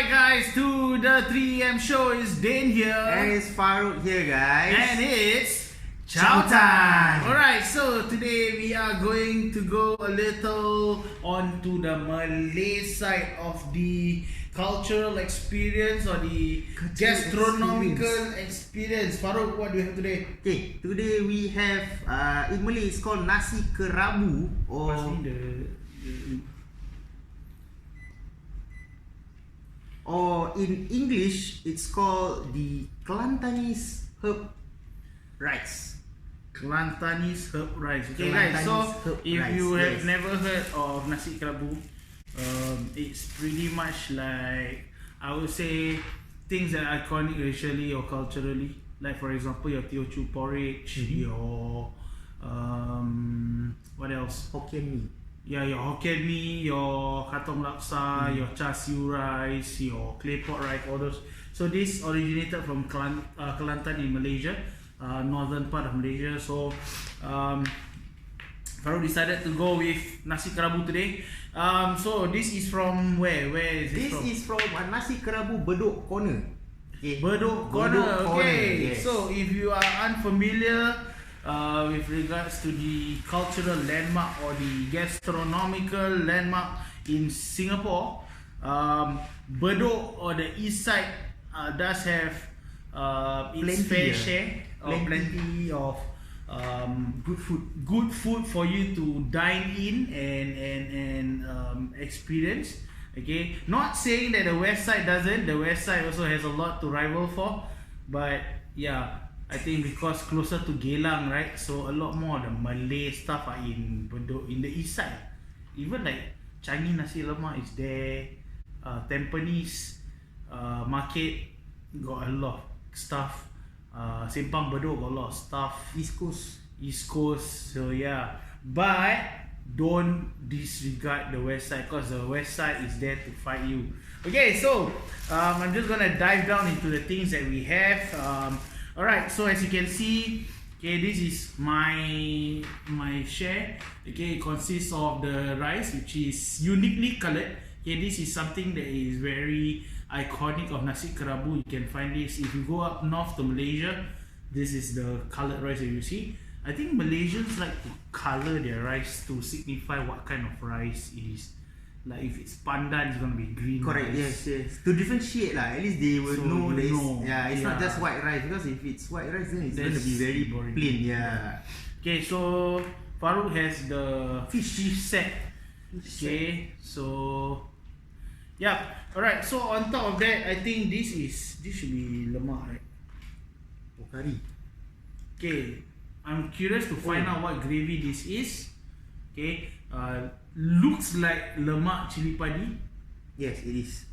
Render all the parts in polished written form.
Alright guys, to the 3am show is Dane here. And it's Faruq here, guys. And it's Chowtime. Alright, so today we are going to go a little onto the Malay side of the cultural experience or the gastronomical experience. Faruq, what do you have today? Okay, today we have, in Malay it's called Nasi Kerabu or in English it's called the Kelantanese herb rice. Kelantanese herb rice. Okay guys, so if you have never heard of Nasi Kerabu, it's pretty much like, I would say, things that are iconic racially or culturally. Like for example, your Teochew porridge, your what else? Hokkien mee. Yeah, your Hokkien mee, your katong laksa, your char siu rice, your claypot rice, all those. So this originated from Kelantan in Malaysia, northern part of Malaysia. So Faruq decided to go with Nasi Kerabu today. So this is from where? Where is it from? This is from Nasi Kerabu Bedok Corner. Okay. Bedok Corner. Okay. Yes. So if you are unfamiliar with regards to the cultural landmark or the gastronomical landmark in Singapore, Bedok or the east side does have its fair share or plenty of good food for you to dine in and experience. Okay, not saying that the west side doesn't. The west side also has a lot to rival for, but yeah, I think because closer to Geylang, right? So a lot more of the Malay stuff are in Bedok, in the east side. Even like Changi Nasi Lemak is there. Tampines Market got a lot of stuff. Simpang Bedok got a lot of stuff. East Coast. So yeah, but don't disregard the west side, because the west side is there to fight you. Okay, so I'm just gonna dive down into the things that we have. Alright, so as you can see, okay, this is my share. Okay, it consists of the rice, which is uniquely colored. Okay, this is something that is very iconic of Nasi Kerabu. You can find this if you go up north to Malaysia. This is the colored rice that you see. I think Malaysians like to color their rice to signify what kind of rice it is. Like if it's pandan, it's gonna be green. Correct. Rice. Yes. To differentiate lah. At least they will So know that it's yeah. not just white rice, because if it's white rice, then it's That's gonna be very boring. plain. Yeah. Okay, so Faruq has the fish set. Okay, so yeah. Alright, so on top of that, I think this should be lemak, right? Curry. Okay, I'm curious to find out what gravy this is. Okay, looks like lemak cili padi. Yes, it is.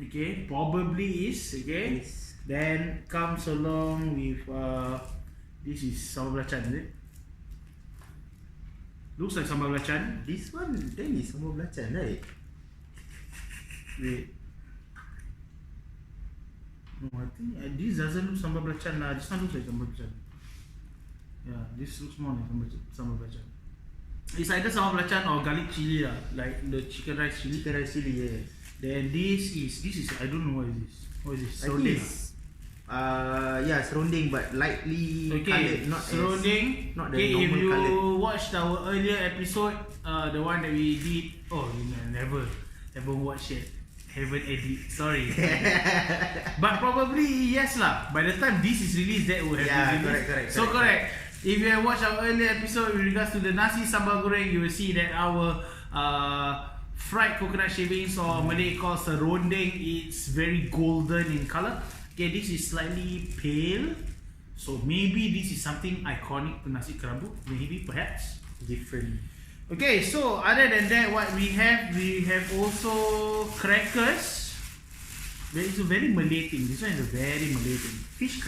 Okay, probably is. Okay, Yes. then comes along with this is sambal belacan, is it? Looks like sambal belacan. This one then is sambal belacan, right? Wait. No, I think this doesn't look sambal belacan lah. This one looks like sambal belacan. Yeah, this looks more like sambal belacan. It's either sambal belacan or garlic chili lah, like the chicken rice chili. Chicken rice chili, yes. Then this is I don't know what is this. What is this? I think it's yeah, serunding but lightly colored, not serunding. not the Okay, if normal you colored. watched our earlier episode, the one that we did, never watched it. Haven't edit, sorry. But probably yes lah. By the time this is released, that will have been released. Correct. Correct. If you have watched our earlier episode with regards to the nasi sambal goreng, you will see that our fried coconut shavings, or Malay called serunding, it's very golden in color. Okay, this is slightly pale, so maybe this is something iconic to Nasi Kerabu. Maybe, perhaps Different. Okay, so other than that, what we have also crackers. It's a very Malay thing. This one is a very Malay thing. Fish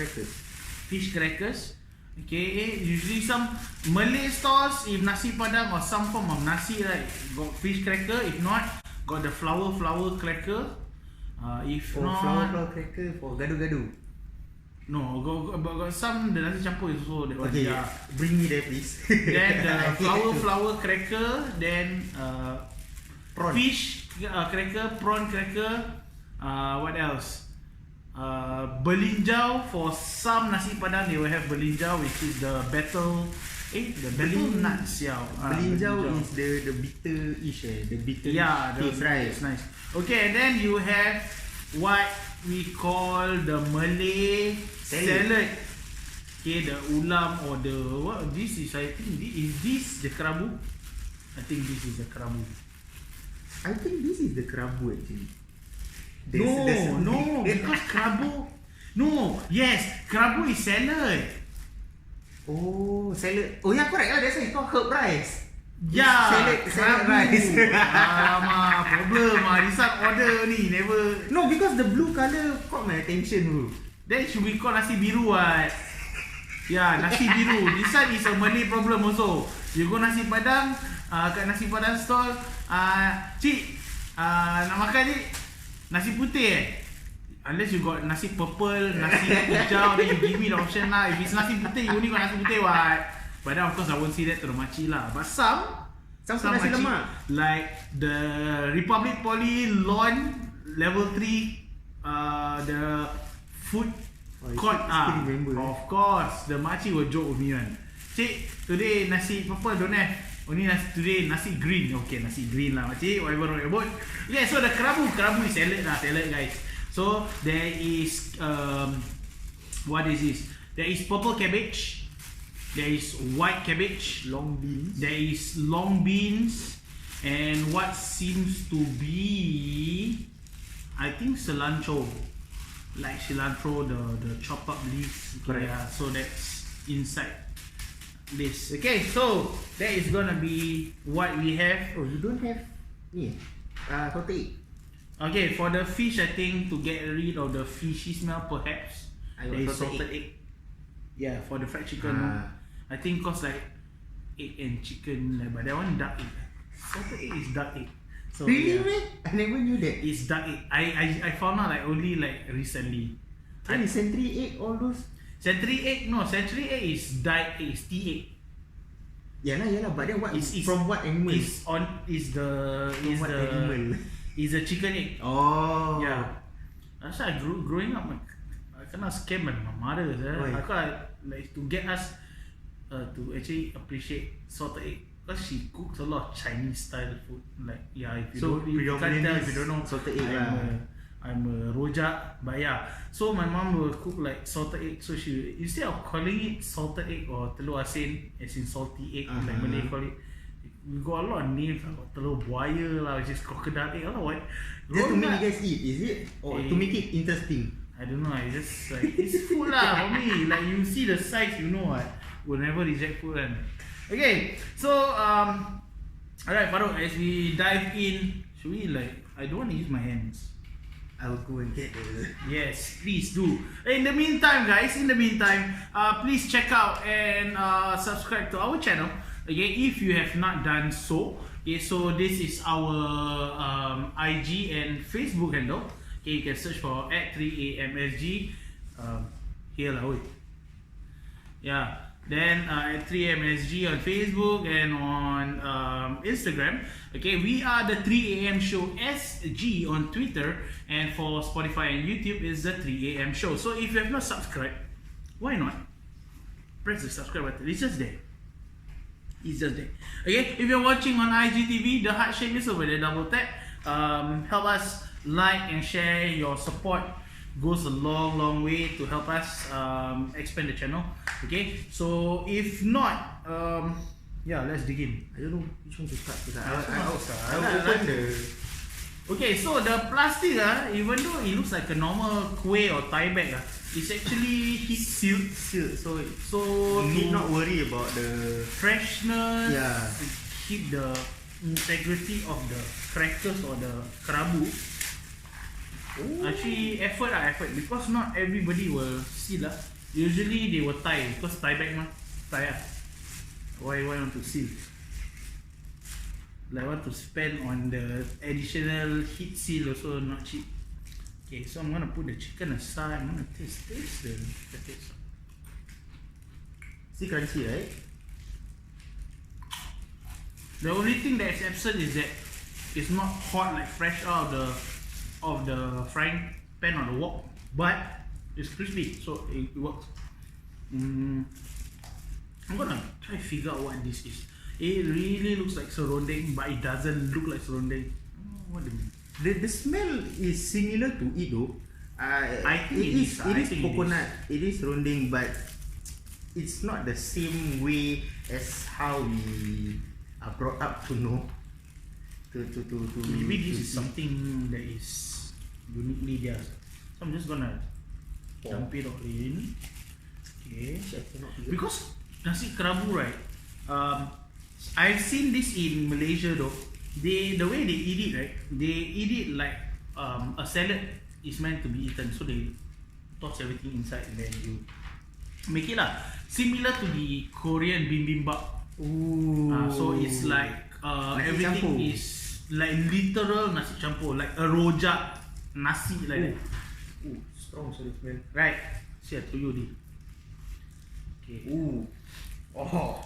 crackers. Okay, usually some Malay stores, if nasi padang or some form of nasi, right, got fish cracker. If not, got the flour cracker. If not, flour cracker for gado-gado. No, got some the nasi campur is also that one. Okay, Yeah. bring me there please. Then the flour cracker, then prawn. fish cracker, prawn cracker, What else? Belinjau. For some nasi padang, they will have belinjau, which is the battle nut Ciao. Belinjau is the bitter-ish, the bitter taste, right? It's nice. Okay, and then you have what we call the Malay salad. Okay, the ulam or the what? This is, I think, is this the kerabu? I think this is the kerabu. I think this is the kerabu actually. No, because kerabu. No, yes, kerabu is salad. Oh, salad. Oh yeah, correct. That's why it's called herb rice. Yeah, salad rice. Problem. This one order ni never. No, because the blue colour caught my attention, bro. That should be called nasi biru, what? Yeah, nasi biru. This one is a Malay problem also. You go nasi padang, kat nasi padang stall, cik, nak makan ni nasi putih Unless you got nasi purple, nasi hijau, then you give me the option lah. If it's nasi putih, you only got nasi putih what? But then of course I won't say that to the makcik lah. But some nasi makcik, lemak, like the Republic Poly Lawn Level 3, the food court, of course the makcik will joke with me one. Cik, today nasi purple don't have. Only today nasi green. Okay, nasi green lah makcik, whatever about. Yeah, so the kerabu is salad lah, salad guys. So there is what is this? There is purple cabbage, there is white cabbage, long beans, there is long beans, and what seems to be, I think cilantro, like cilantro, the chopped up leaves. Correct. Yeah, so that's inside this. Okay, so that is gonna be what we have. Oh, you don't have sauté. Okay, for the fish, I think to get rid of the fishy smell, perhaps there is salted egg. Yeah, for the fried chicken, I think cause like egg and chicken, but that one duck egg. Salted egg is duck egg. So really, yeah, man? I never knew that. it's duck egg. I found out like only like recently. And century egg, all those. Century egg, no, century egg is dyed egg, is tea egg. Yeah lah. But then what It's from what animal? Animal. Is a chicken egg. Oh. Yeah. That's why growing up, I kinda scam my mother. I like to get us to actually appreciate salted egg, because she cooks a lot of Chinese style food. Like if you can't tell, if you don't know, salted egg. I'm a rojak, but yeah. So my mom will cook like salted egg. So she, instead of calling it salted egg or telur asin, as in salty egg, like Malay call it, we got a lot of names. Got telur buaya lah, which is crocodile egg. What? Just to make you guys eat, is it? Or to make it interesting? I don't know. I just like it's food lah for me. Like you see the size, you know what? We'll never reject food one. Okay, so alright, Faruq. As we dive in, should we I don't want to use my hands. I'll go and get the. Yes, please do. In the meantime, guys, please check out and subscribe to our channel. Okay, if you have not done so. Okay, so this is our IG and Facebook handle. Okay, you can search for @3amsg. Here lah, wait. Yeah. Then at 3amsg on Facebook and on Instagram. Okay, we are the 3am show SG on Twitter, and for Spotify and YouTube is the 3am show. So if you have not subscribed, why not? Press the subscribe button. It's just there. It's just there. Okay, if you're watching on IGTV, the heart shape is over there. Double tap. Help us like and share. Your support goes a long way to help us expand the channel. Okay, so if not, let's dig in. I don't know which one to start. I'll open the. Okay, so the plastic, even though it looks like a normal kueh or Thai bag, it's actually heat sealed. So you need not worry about the freshness. Yeah. Keep the integrity of the crackers or the kerabu. Ooh. Actually, effort because not everybody will seal. Usually they will tie, because tie bag mah, tie. Why want to seal? Like want to spend on the additional heat seal also not cheap. Okay, so I'm gonna put the chicken aside. I'm gonna taste the taste. Still crunchy, right? The only thing that is absent is that it's not hot, like fresh out of the of the frying pan on the wok, but it's crispy, so it works. I'm gonna try to figure out what this is. It really looks like serundeng, but it doesn't look like serundeng. What do you mean? The smell is similar to it though. I think it is coconut. It is serundeng, but it's not the same way as how we are brought up to know. Maybe this is something that is uniquely theirs. So I'm just gonna dump it all in. Okay. Because Nasi Kerabu, right? I've seen this in Malaysia though. The way they eat it, right? They eat it like a salad is meant to be eaten. So they toss everything inside and then you make it lah. Similar to the Korean bibimbap. Ooh. So it's like everything campur. is like literal nasi campur, like a rojak nasi like that. Ooh, strong so the smell. Right. See, I told you this. Okay. Ooh. Oh.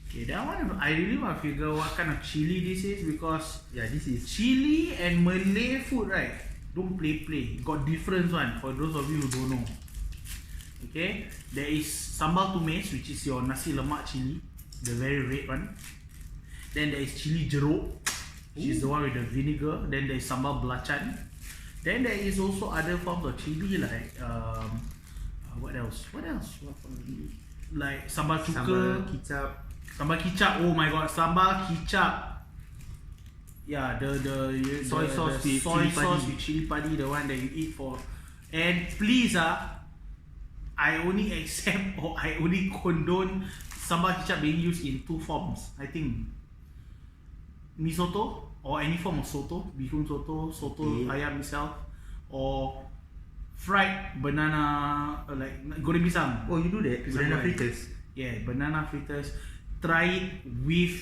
Okay, that one I really want to figure what kind of chili this is, because Yeah, this is chili and Malay food, right? Don't play. Got difference one for those of you who don't know. Okay, there is sambal tumis, which is your nasi lemak chili, the very red one. Then there is chili jeruk, which is the one with the vinegar. Then there is sambal belacan. Then there is also other forms of chili like what else? Like sambal cuka, sambal kicap. Oh my god, sambal kicap. Yeah, the Soy sauce with soy chili sauce padi. with chili padi, the one that you eat for. And please I only accept or I only condone sambal kicap being used in two forms. I think mi soto or any form of soto, bihun soto, soto ayam itself, or fried banana like goreng pisang. Oh, you do that? Pisang Banana goreng. fritters. Yeah, banana fritters. Try it with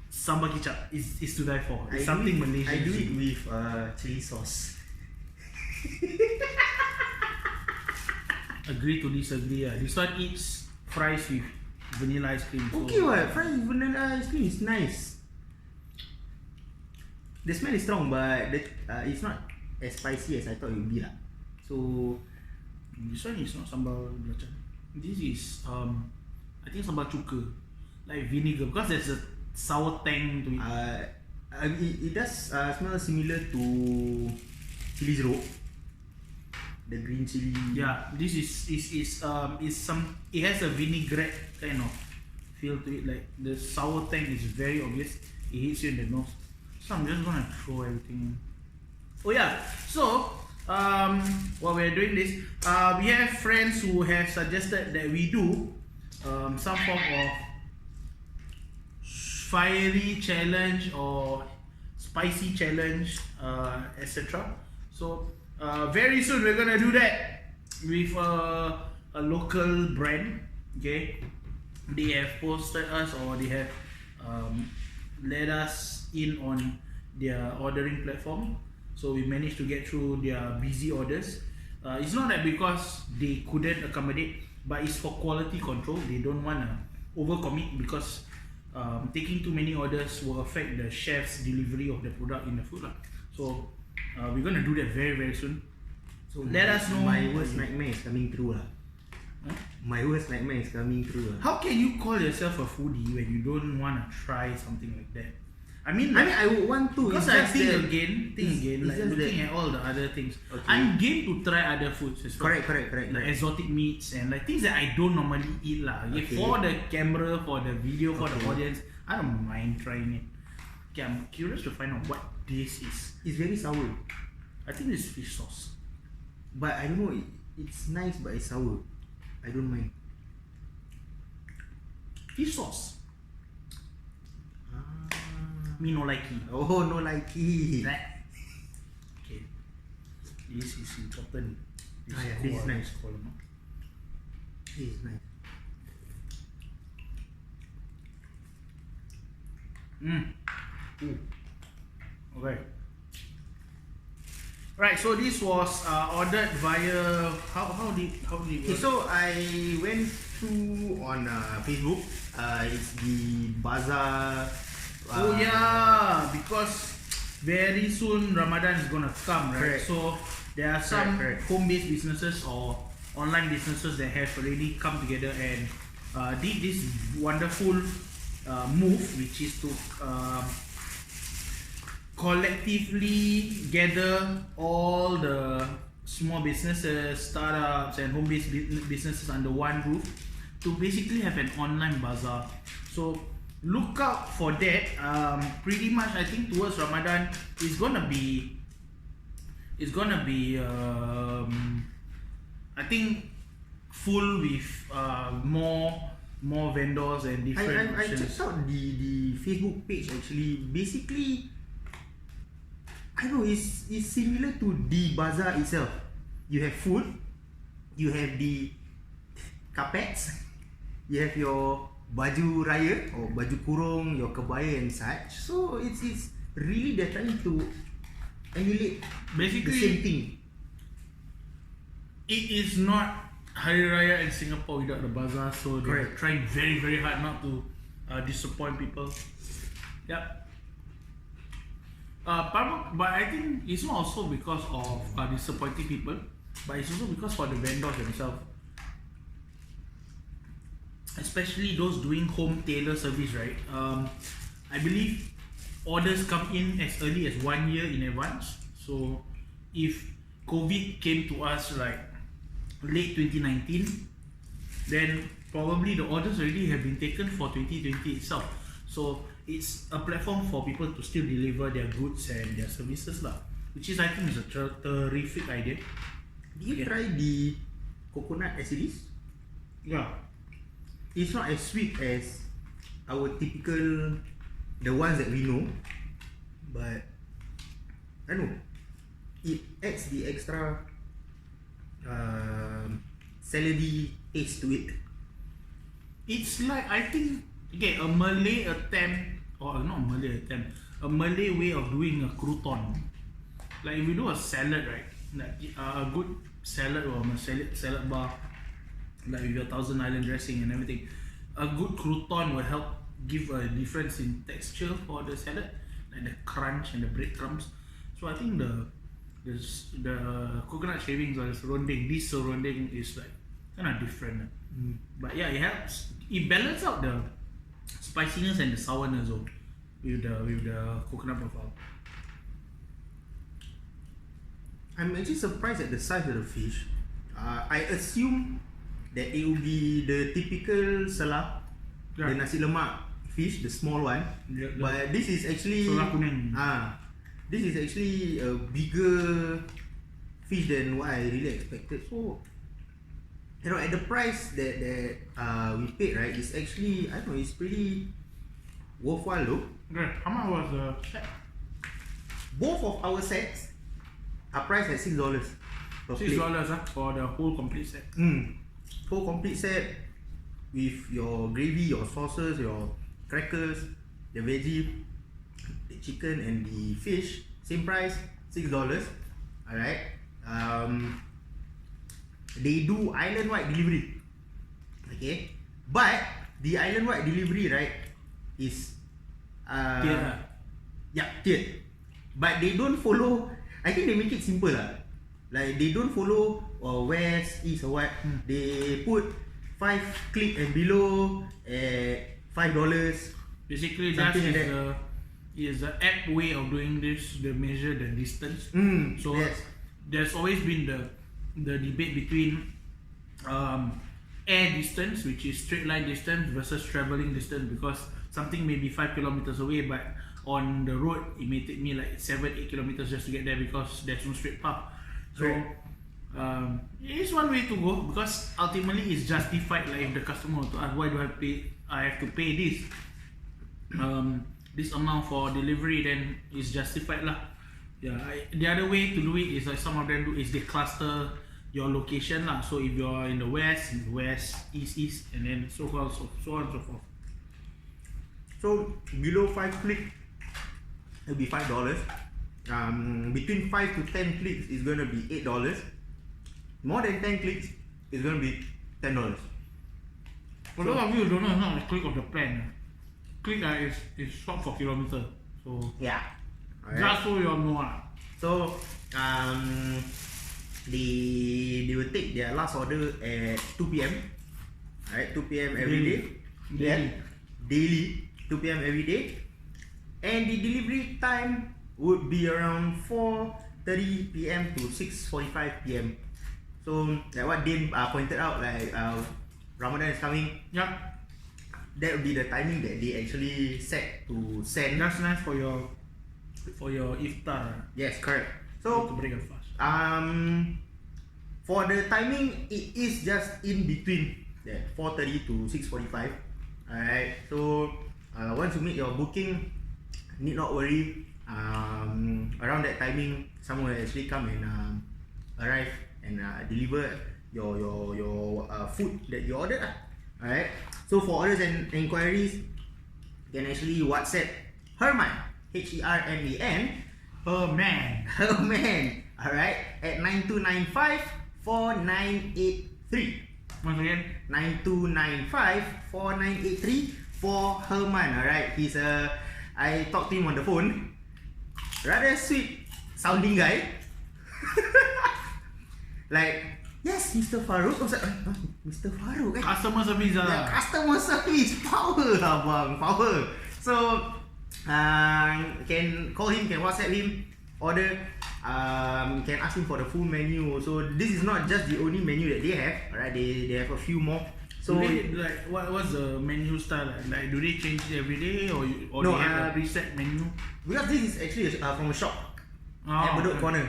sambal kicap. It's to die for. It's something Malaysian. I do it with chili sauce. Agree to disagree. This one eats fries with vanilla ice cream. Okay, what? Fried with vanilla ice cream is nice. The smell is strong, but it's not as spicy as I thought it would be lah. So This one is not sambal belacan. This is I think sambal cuka, like vinegar, because there's a sour tang to it. it does smell similar to chili jeruk. The green chili. Yeah, this is some. It has a vinaigrette kind of feel to it. Like the sour tang is very obvious. It hits you in the nose. So I'm just gonna throw everything in. Oh yeah. So while we're doing this, we have friends who have suggested that we do some form of fiery challenge or spicy challenge, etc. So very soon we're gonna do that with a local brand. Okay, they have posted us, or they have let us in on their ordering platform, so we managed to get through their busy orders. It's not that because they couldn't accommodate, but it's for quality control. They don't want to overcommit, because taking too many orders will affect the chef's delivery of the product in the food. So we're gonna do that very, very soon. So let us know. My worst nightmare is coming true lah. Huh? My worst nightmare is coming true lah. How can you call yourself a foodie when you don't want to try something like that? I mean, I would want to. because it's I just think that- again, it's like just looking that- at all the other things. Okay. I'm game to try other foods as well. Correct. Like exotic meats and like things that I don't normally eat lah. Okay. For the camera, for the video, for the Okay. audience, I don't mind trying it. Okay, I'm curious to find out what this is. It's very sour, I think this is fish sauce. but I don't know. It's nice, but it's sour. I don't mind. Fish sauce. Me no like it. Oh, no likey. Right. Okay. This is important. Yeah, this is nice. Called, no? This is nice. Okay. Right, so this was ordered via how did it Okay, work? so I went through on Facebook. It's the bazaar. Oh yeah, because very soon Ramadan is gonna come, right? Correct. So there are some Correct. home-based businesses or online businesses that have already come together and did this wonderful move, which is to collectively gather all the small businesses, startups, and home-based businesses under one roof to basically have an online bazaar. So look out for that. Pretty much, I think towards Ramadan, it's gonna be I think full with more vendors and different I options. checked out the Facebook page actually. Basically, I know it's similar to the bazaar itself. You have food, you have the carpets, you have your baju raya or baju kurung, your kebaya and such. So it's really they're trying to emulate Basically, the same thing. it is not Hari Raya in Singapore without the bazaar, so they're Correct. trying very very hard not to disappoint people. Yep. But I think it's not also because of disappointing people, but it's also because for the vendors themselves, especially those doing home tailor service, right? I believe orders come in as early as 1 year in advance. So if COVID came to us like late 2019, then probably the orders already have been taken for 2020 itself. So it's a platform for people to still deliver their goods and their services lah, which is I think is a terrific idea. Did you try the coconut as it is? Yeah. It's not as sweet as our typical, the ones that we know, but I know it adds the extra salady taste to it. It's like, I think, okay, a Malay attempt, or not a Malay attempt, a Malay way of doing a crouton. Like if you do a salad, right? Like a good salad or a salad bar, like with your Thousand Island dressing and everything, a good crouton will help give a difference in texture for the salad, like the crunch and the breadcrumbs. So I think the coconut shavings or the serunding, this serunding is like kind of different. But yeah, it helps. It balances out the spiciness and the sourness though, with the coconut profile. I'm actually surprised at the size of the fish. I assume that it will be the typical salap, Yeah. the nasi lemak fish, the small one. Yeah, But this is actually Sorak kuning. this is actually a bigger fish than what I really expected. So you know, at the price that we paid, right, it's actually, I don't know, it's pretty worthwhile though. Okay, how much was the set? Both of our sets are priced at $6 per plate. $6 for the whole complete set. Whole complete set with your gravy, your sauces, your crackers, the veggie, the chicken and the fish. Same price, $6. Alright. They do island-wide delivery. Okay. But the island-wide delivery, right, is Tiered. yeah, tiered. But they don't follow. I think they make it simple lah. Like they don't follow west, east or what. They put 5 click and below at $5. Basically, that Something like is the app way of doing this. They measure the distance. So Yes. there's always been the debate between air distance, which is straight line distance, versus traveling distance, because something may be 5 kilometers away, but on the road it may take me like 7-8 kilometers just to get there because there's no straight path. So it's one way to go, because ultimately it's justified. Like if the customer were to ask, why do I have to pay this this amount for delivery, then it's justified lah. Yeah, the other way to do it is like some of them do is they cluster your location lah. So if you're in the west, east, and then so on and so forth. So below 5 click, it'll be $5. Between 5 to 10 clicks is gonna be $8. More than 10 clicks is gonna be $10. For those of you who don't know, it's not a click of the plan. Click is short for kilometer. So Yeah. Alright. Just so you all know. So they will take their last order at 2 p.m. Alright, 2 p.m. every day. Daily 2 p.m. every day. And the delivery time would be around 4:30 p.m. to 6:45 p.m. So like what Dane pointed out, like Ramadan is coming. Yep. That would be the timing that they actually set to send. That's nice for your iftar. Yes, correct. So to break a fast. for the timing, it is just in between 4:30 to 6:45. Alright. So once you make your booking, need not worry. Around that timing, someone will actually come and arrive and deliver your food that you ordered. Alright. So for orders and inquiries, you can actually WhatsApp Herman, Herman, Herman, alright, at 9295-4983. Once again, 9295-4983 for Herman. Alright, he's I talked to him on the phone. Rather sweet sounding guy. Like, yes, Mr. Faruq. I was like, Mr. Faruq. customer service. Yeah, customer service. Power, abang. Power. So, can call him, can WhatsApp him, order. Can ask him for the full menu. So, this is not just the only menu that they have. Alright, they have a few more. So, do they, like, what's the menu style? Like, do they change it every day, or No, they have a preset menu? because this is actually from a shop at Bedok Okay. Corner.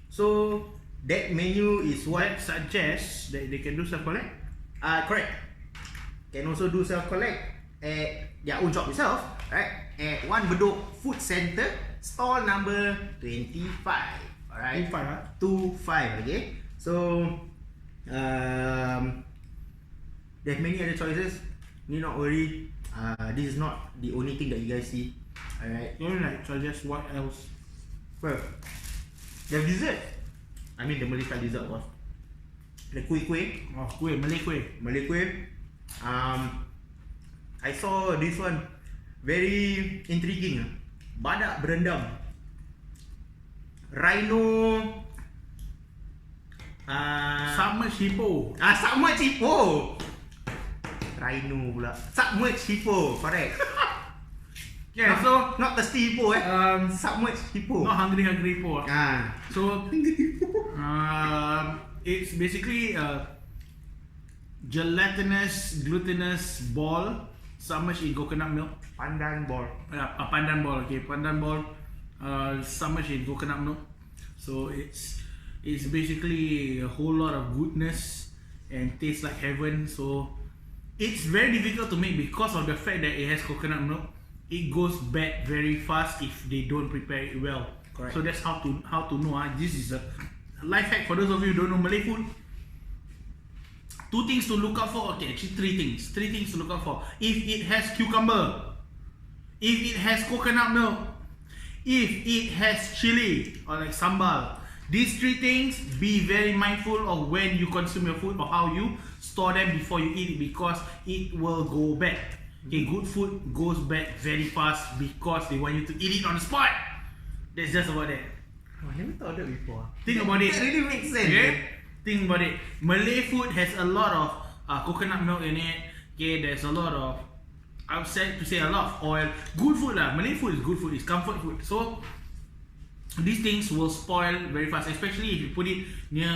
So, that menu is what That suggests that they can do self-collect? correct. Can also do self-collect at their own shop itself, right? At One Bedok Food Center, stall number 25. Alright? 25, okay? So, there's many other choices. Need not worry. This is not the only thing that you guys see. Alright? You know, like, suggest what else? Well, the dessert. I mean the Malay style dessert was the kuih-kuih. Oh, kuih, Malay kuih. Malay kuih. I saw this one very intriguing. Badak berendam. Rhino. Submerged hippo. Submerged hippo. Rhino pula. Submerged hippo, correct. Yeah, so not thirsty hippo submerged hippo. not hungry hippo. So it's basically a gelatinous, glutinous ball submerged in coconut milk. Pandan ball. A pandan ball, okay, pandan ball submerged in coconut milk. So it's basically a whole lot of goodness and tastes like heaven. So it's very difficult to make because of the fact that it has coconut milk. It goes bad very fast if they don't prepare it well. Correct. So that's how to know. This is a life hack for those of you who don't know Malay food. 2 things to look out for. Okay, actually 3 things. 3 things to look out for. If it has cucumber, if it has coconut milk, if it has chili or like sambal. These 3 things, be very mindful of when you consume your food or how you store them before you eat it, because it will go bad. Okay, good food goes bad very fast because they want you to eat it on the spot. That's just about it. I never thought that before. Think about it. That really makes sense. Okay? Think about it. Malay food has a lot of coconut milk in it. Okay, there's a lot of, I would say a lot of oil. Good food lah. Malay food is good food. It's comfort food. So these things will spoil very fast, especially if you put it near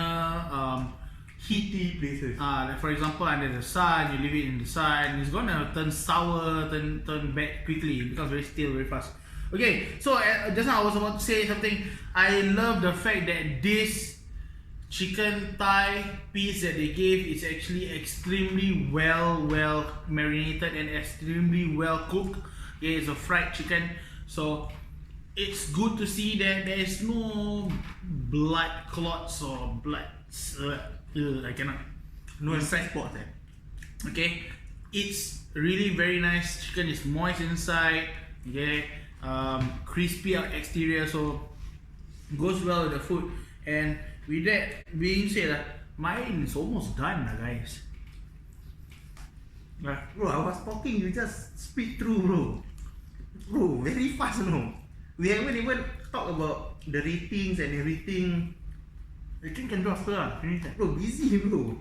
heaty places. like for example under the sun, you leave it in the sun, it's gonna turn sour, turn bad quickly. It becomes very stale very fast. Okay, so just now I was about to say something. I love the fact that this chicken thigh piece that they gave is actually extremely well marinated and extremely well cooked. Okay, it's a fried chicken, so it's good to see that there is no blood clots or blood. I cannot. No inside spots. Okay, it's really very nice. Chicken is moist inside. Okay, crispy out exterior, so goes well with the food. And with that being said, mine is almost done, guys. Bro, I was talking, you just speak through, bro. Bro, very fast, no. We haven't even talked about the ratings and everything. I think can do after anytime. Bro, busy bro.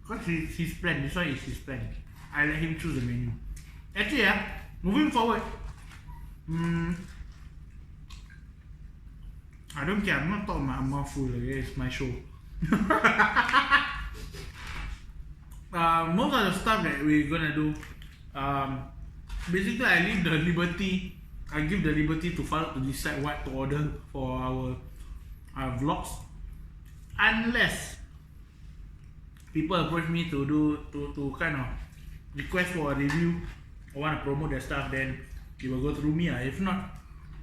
Because his plan, this one is his plan. I let him choose the menu. Actually, moving forward, I don't care. I'm not talking about I'm not full. It's my show. Most of the stuff that we're gonna do, basically, I give the liberty to Faruq to decide what to order for our vlogs, unless people approach me to kind of request for a review or want to promote their stuff, then it will go through me. If not,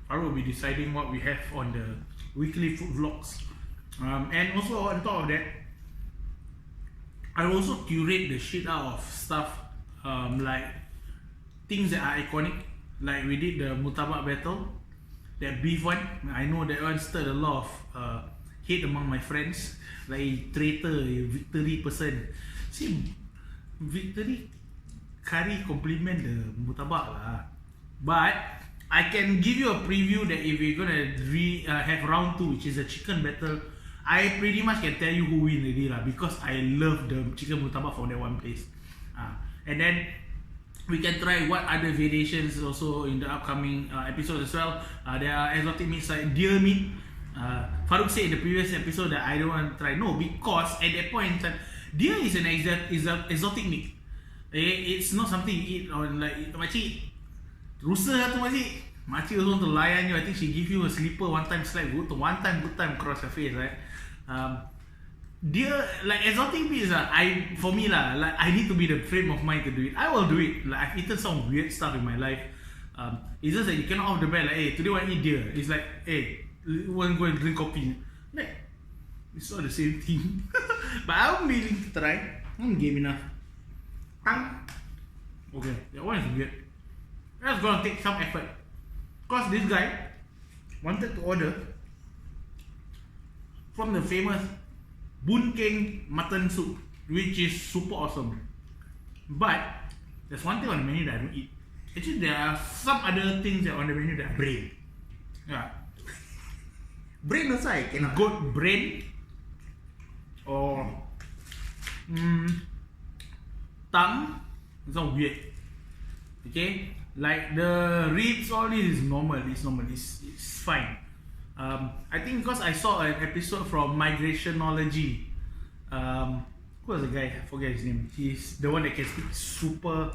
I will be deciding what we have on the weekly food vlogs. And also on top of that, I also curate the shit out of stuff, like things that are iconic. Like we did the Murtabak battle, that beef one. I know that one stirred a lot of hate among my friends. Like traitor, victory person. See, victory curry compliment the Murtabak lah. But I can give you a preview that if we're gonna have round 2, which is a chicken battle, I pretty much can tell you who win already lah, because I love the chicken Murtabak from that one place. And then we can try what other variations also in the upcoming episodes as well. There are exotic meats like deer meat. Faruq said in the previous episode that I don't want to try. No, because at that point in time, deer is an exotic meat. It's not something you eat on like makcik rusa tu makcik. Makcik also want to layan you. I think she give you a slipper one time slap, good time across your face, right? Deer, like exotic meats, for me lah, like I need to be the frame of mind to do it. I will do it. Like I've eaten some weird stuff in my life. It's just that you cannot off the bat like, hey, today I want to eat deer. It's like, hey, you want to go and drink coffee. Like, it's not the same thing. But I'm willing to try. I'm game enough. Okay, that one is weird. That's gonna take some effort. Cause this guy wanted to order from the famous Boon Keng mutton soup, which is super awesome. But there's one thing on the menu that I don't eat. Actually, there are some other things that are on the menu that I Brain. Yeah. Brain also I cannot. Goat brain or tongue. It's not weird. Okay, like the ribs, all this is normal. It's fine. I think because I saw an episode from Migrationology. Who was the guy? I forget his name. He's the one that can speak super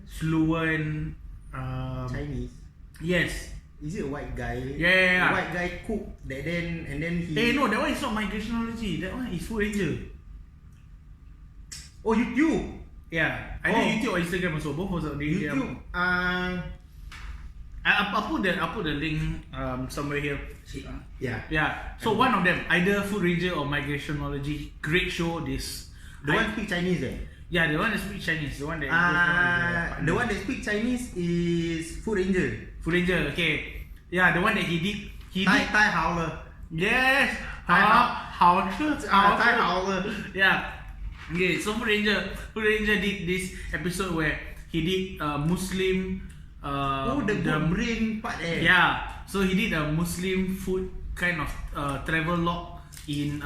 fluent Chinese. Yes. Is it a white guy? Yeah. The white guy cook that then and then he. Hey, no, that one is not Migrationology. That one is Food Ranger. Oh, YouTube. Yeah, I think YouTube or Instagram also. Both was YouTube. I'll put the link somewhere here. Yeah. So one of them, either Food Ranger or Migrationology, great show. The one speak Chinese Yeah, the one that speak Chinese. The one that the one that speak Chinese is Food Ranger. Food Ranger, okay. Yeah, the one that he did. Thai Howler. Yes. Thai Howler. Howler. Yeah. Okay, so Food Ranger did this episode where he did Muslim. The brain part Yeah, so he did a Muslim food kind of travel log in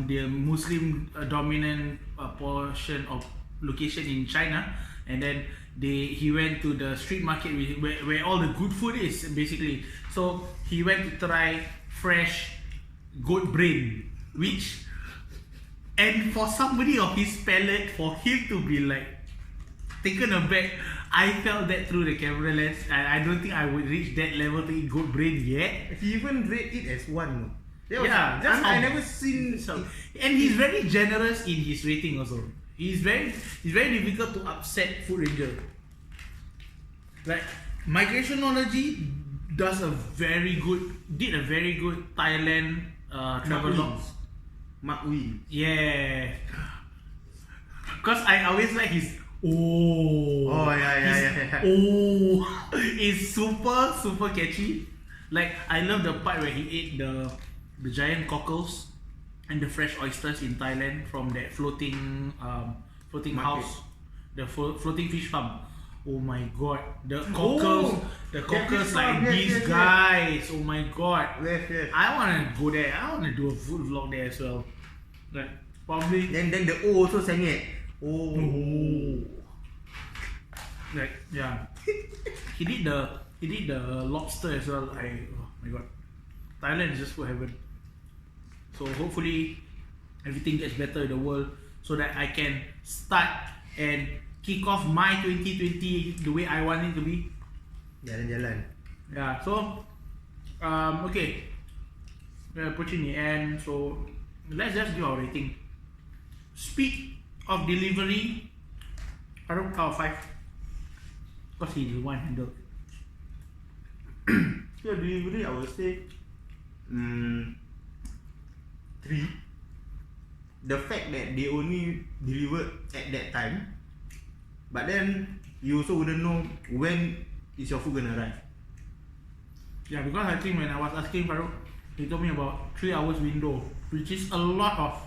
the Muslim dominant portion of location in China, and then he went to the street market where all the good food is basically. So he went to try fresh goat brain, and for somebody of his palate, for him to be like taken aback, I felt that through the camera lens. I don't think I would reach that level to eat goat brain yet. He even rate it as 1. I never seen. And he's very generous in his rating also. He's very difficult to upset Food Ranger. Like Migrationology did a very good Thailand travel log. Mark Wee. Yeah. Cause I always like his yeah. It's super catchy. Like I love the part where he ate the giant cockles and the fresh oysters in Thailand from that floating Market. house, the floating fish farm. Oh my god, the cockles like these guys. Oh my god. Yes. I wanna go there. I wanna do a food vlog there as well. Like probably. Then the O also sang it. Oh. Like yeah. he did the lobster as well. Oh my god. Thailand is just for heaven. So hopefully everything gets better in the world so that I can start and kick off my 2020 the way I want it to be. Jalan-jalan. Yeah, so okay. We're approaching the end, so let's just give our rating. Speed of delivery, Faruq out of 5. Because he's the one handled. So delivery, I would say 3. The fact that they only delivered at that time, but then you also wouldn't know when is your food gonna arrive. Yeah, because I think when I was asking Faruq, he told me about 3 hours window, which is a lot of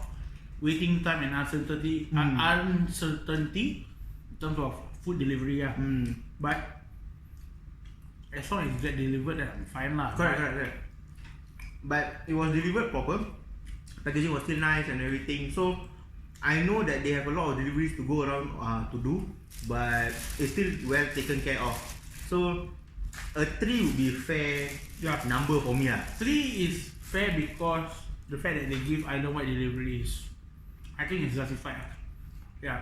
waiting time and uncertainty in terms of food delivery. Yeah. But as long as it get delivered, I'm fine lah. Correct. But it was delivered proper. Packaging was still nice and everything. So I know that they have a lot of deliveries to go around to do, but it's still well taken care of. So a 3 would be fair number for me. 3 is fair because the fact that they give island-wide delivery is, I think it's justified. Yeah.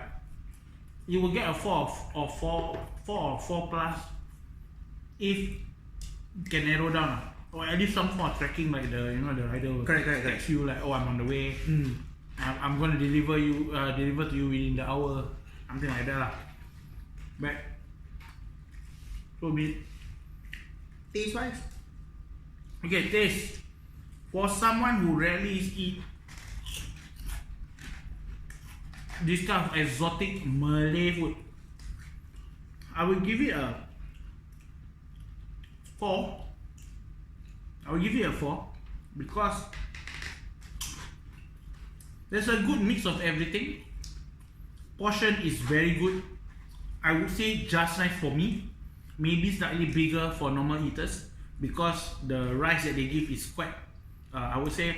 You will get a 4 or 4 plus if can narrow down. Or at least some form of tracking, like the rider will text you like, oh, I'm on the way. I'm gonna deliver to you within the hour, something like that lah. But so be it. Taste wise, okay, taste. For someone who rarely eat this kind of exotic Malay food, I will give it a 4. I will give it a 4 because there's a good mix of everything. Portion is very good. I would say just nice for me. Maybe slightly bigger for normal eaters because the rice that they give is quite, I would say,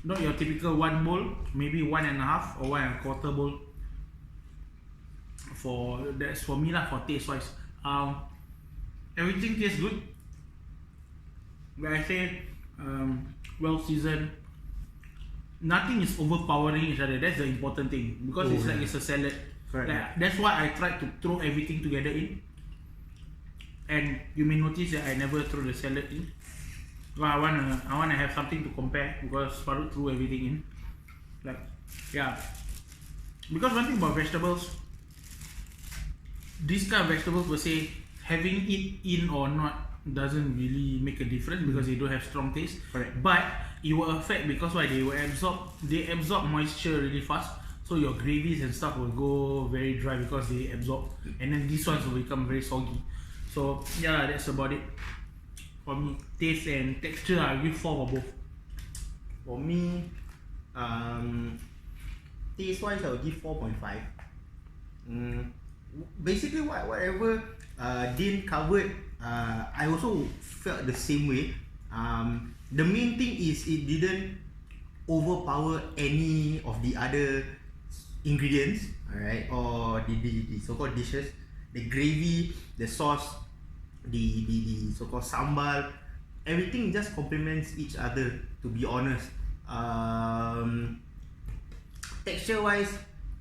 not your typical 1 bowl, maybe 1.5 or 1.25 bowl. That's for me lah, for taste wise. Everything tastes good. When I say well seasoned, nothing is overpowering each other. That's the important thing because it's a salad. That's why I tried to throw everything together in. And you may notice that I never throw the salad in. Well, I wanna have something to compare because Faruq threw everything in. Like, yeah. Because one thing about vegetables, this kind of vegetables per se, having it in or not doesn't really make a difference because they don't have strong taste. But it will affect because why they absorb moisture really fast. So your gravies and stuff will go very dry because they absorb, and then these ones will become very soggy. So yeah, that's about it. For me, taste and texture, I'll give 4 for both. for me, taste wise, I will give 4.5. Basically, whatever Dean covered, I also felt the same way. The main thing is it didn't overpower any of the other ingredients, alright, or the so-called dishes. The gravy, the sauce, the so-called sambal, everything just complements each other, to be honest. Texture wise,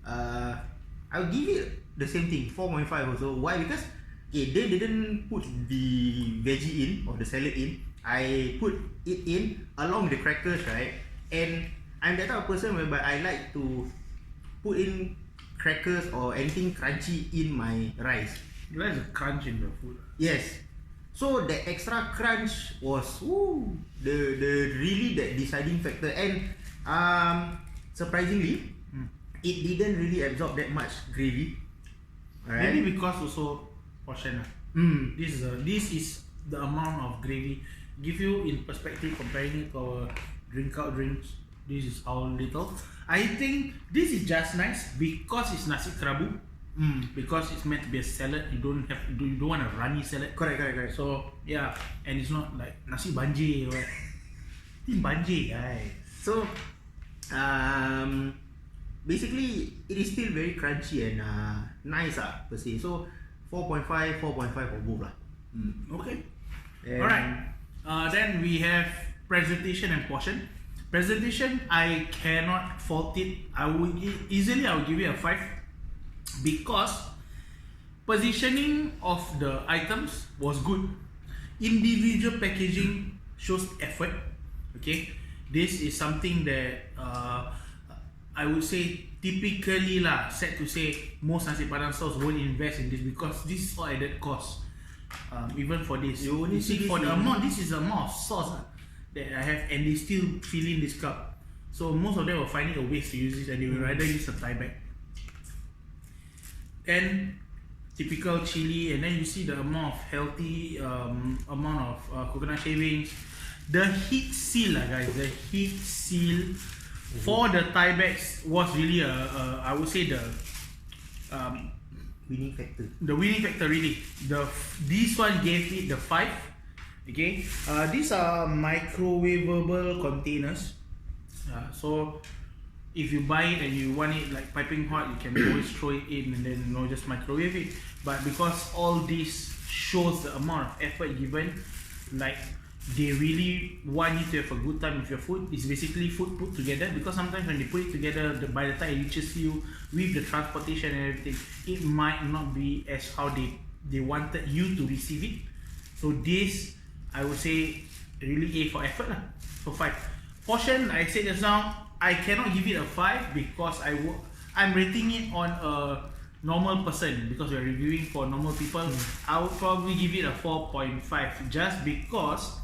I'll give it the same thing, 4.5 also. Why? Because they didn't put the veggie in or the salad in. I put it in along with the crackers, right? And I'm that type of person whereby I like to put in crackers or anything crunchy in my rice. You like the crunch in the food? Yes. So the extra crunch was the really that deciding factor. And surprisingly, it didn't really absorb that much gravy. Right? Maybe because also portion. This is the amount of gravy. Give you in perspective comparing it to our drinkout drinks. This is how little. I think this is just nice because it's Nasi Kerabu. because it's meant to be a salad. You don't want a runny salad. Correct. So yeah, and it's not like nasi banjir or banjir, guys. So, basically, it is still very crunchy and nice per se. So, 4.5 for both lah. Okay. And Alright. Then we have presentation and portion. Presentation, I cannot fault it. I would give it a 5 because positioning of the items was good. Individual packaging shows effort. Okay, this is something that I would say typically sad to say most nasi padang stores won't invest in this because this is all added cost. Even for this, you only see for the amount, this is the amount of sauce that I have, and they still fill in this cup. So most of them were finding a waste to use this, and they will rather use a Thai bag. And typical chili, and then you see the amount of healthy amount of coconut shavings. The heat seal, guys, the heat seal for the Thai bags was really I would say the winning factor. The winning factor really. This one gave it the 5. Okay, these are microwavable containers. So if you buy it and you want it like piping hot, you can always throw it in and then just microwave it. But because all this shows the amount of effort given, like they really want you to have a good time with your food. It's basically food put together, because sometimes when they put it together, by the time it reaches you with the transportation and everything, it might not be as how they wanted you to receive it. So this, I would say, really A for effort lah. So 5. Portion, I said just now, I cannot give it a 5 because I'm rating it on a normal person, because we're reviewing for normal people. I would probably give it a 4.5 just because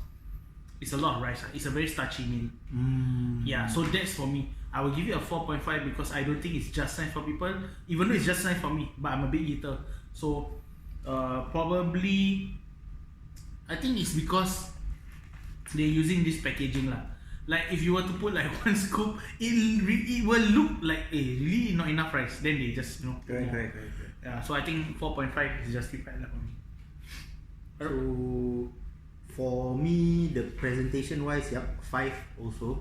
it's a lot of rice. It's a very starchy meal. Yeah, so that's for me. I will give it a 4.5 because I don't think it's just nice for people, even though it's just nice for me, but I'm a big eater. So probably, I think it's because they're using this packaging lah. Like if you were to put like 1 scoop, it will look like really not enough rice. Then they just Correct. Yeah, so I think 4.5 is justified lah for me. So for me, the presentation wise, 5 also.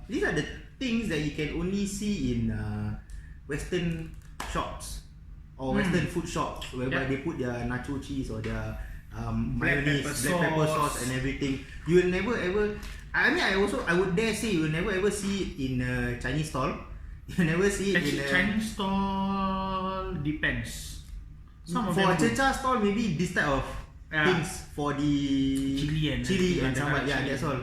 These are the things that you can only see in Western shops or Western food shops, whereby they put their nacho cheese or their mayonnaise, black pepper sauce and everything. You will never ever. I mean, I would dare say you will never ever see it in a Chinese stall. You never see it in a Chinese stall. Depends. Some of for a them Checha stall, maybe this type of things for the chili and sambal. Yeah, that's all.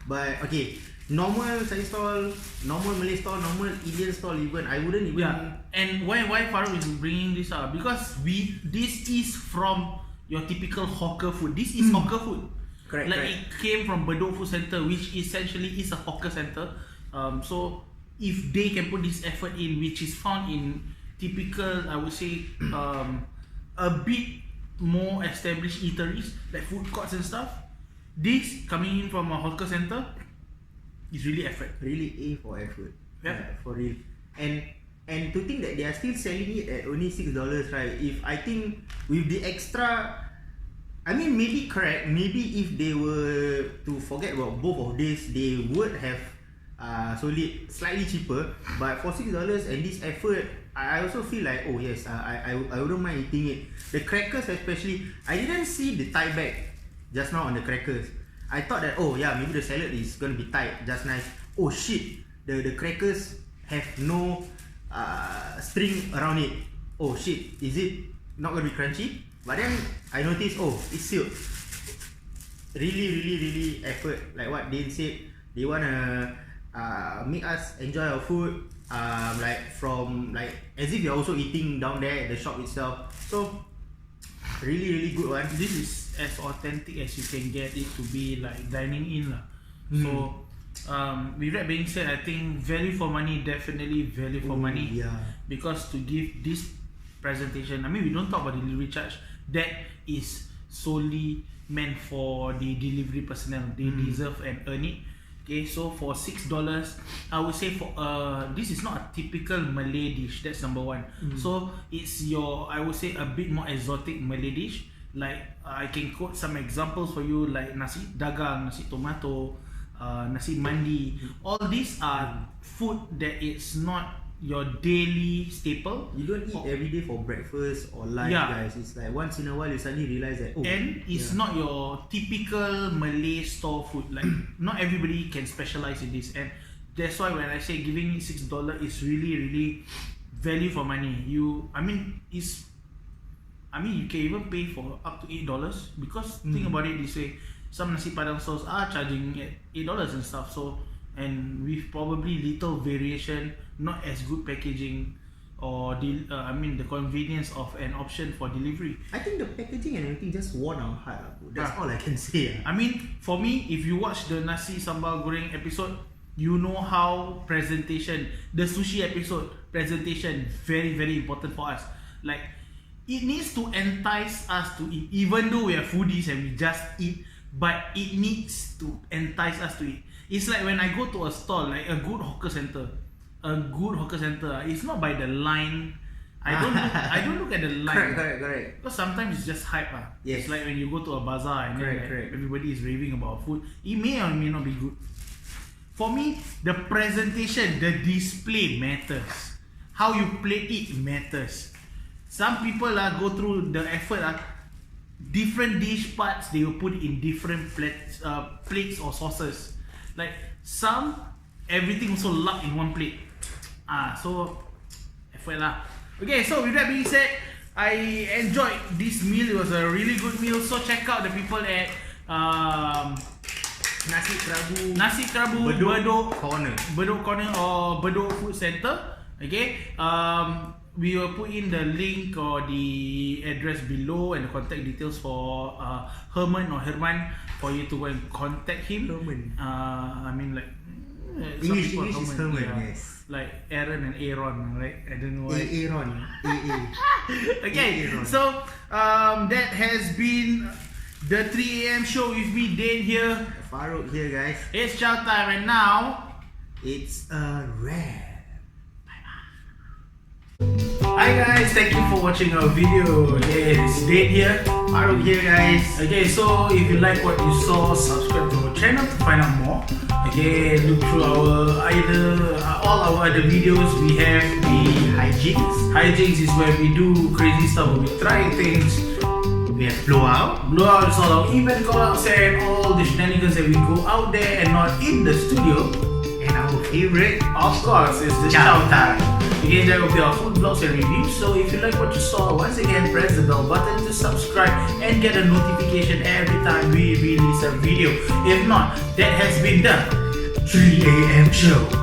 But okay, normal Chinese stall, normal Malay stall, normal Indian stall, even I wouldn't even. Yeah, and why Faruq is bringing this up? Because this is from your typical hawker food. This is hawker food. Correct. It came from Bedok Food Center, which essentially is a hawker center. So if they can put this effort in, which is found in typical, I would say, a bit more established eateries like food courts and stuff, this coming in from a hawker center is really effort. Really A for effort. Yeah. For real. And to think that they are still selling it at only $6, right? If I think with the extra, I mean, maybe correct. Maybe if they were to forget about both of this, they would have sold it slightly cheaper. But for $6 and this effort, I also feel like, oh yes, I wouldn't mind eating it. The crackers especially, I didn't see the Thai bag just now on the crackers. I thought that, oh yeah, maybe the salad is gonna be tight, just nice. Oh shit, the crackers have no string around it. Oh shit, is it not gonna be crunchy? But then I noticed, oh, it's sealed. Really effort. Like what Dane said, they wanna make us enjoy our food, like as if you're also eating down there at the shop itself. So really good one. This is as authentic as you can get it to be like dining in lah. So with that being said, I think value for money, definitely value for money. Yeah. Because to give this presentation, I mean, we don't talk about delivery charge. That is solely meant for the delivery personnel. They deserve and earn it. Okay, so for $6, I would say for this is not a typical Malay dish. That's number one. So it's I would say a bit more exotic Malay dish. Like I can quote some examples for you, like nasi dagang, nasi tomato, nasi mandi. All these are food that it's not your daily staple. You don't eat every day for breakfast or lunch, guys. It's like once in a while you suddenly realize that and it's not your typical Malay store food. Like not everybody can specialize in this, and that's why when I say giving it $6 is really value for money. You can even pay for up to $8 because think about it this way. Some nasi padang stores are charging at $8 and stuff. So and with probably little variation, not as good packaging, or the convenience of an option for delivery. I think the packaging and everything just won our heart. That's all I can say. I mean, for me, if you watch the nasi sambal goreng episode, you know how presentation, the sushi episode presentation, very important for us. Like it needs to entice us to eat, even though we are foodies and we just eat, but it needs to entice us to eat. It's like when I go to a stall, like a good hawker center. It's not by the line. I don't look at the line. Correct. Because sometimes it's just hype. Yes. It's like when you go to a bazaar and correct. everybody is raving about food. It may or may not be good. For me, the presentation, the display matters. How you plate it matters. Some people go through the effort. Different dish parts they will put in different plates or sauces. Like some, everything also lumped in one plate. So effort lah. Okay, so with that being said, I enjoyed this meal. It was a really good meal. So check out the people at Nasi Kerabu Bedok Corner or Bedok Food Center. Okay. We will put in the link or the address below and the contact details for Herman or Herman for you to go and contact him. Herman. English is Herman, yes. Like Aaron and Aaron, right? I don't know why. Aaron. Okay, so that has been the 3 AM show with me, Dane here. Faruq here, guys. It's Chowtime, and now it's a wrap. Hi guys, thank you for watching our video. It's Dane here, Faruq here, guys. Okay, so if you like what you saw, subscribe to our channel to find out more. Okay, look through all our other videos. We have the hijinks. Hijinks is where we do crazy stuff, we try things. We have blowout. Blowout is all our event call-outs and all the shenanigans that we go out there and not in the studio. And our favorite, of course, is the Chowtime. Again, there will be our food vlogs and reviews. So if you like what you saw, once again, press the bell button to subscribe and get a notification every time we release a video. If not, that has been the 3 AM show.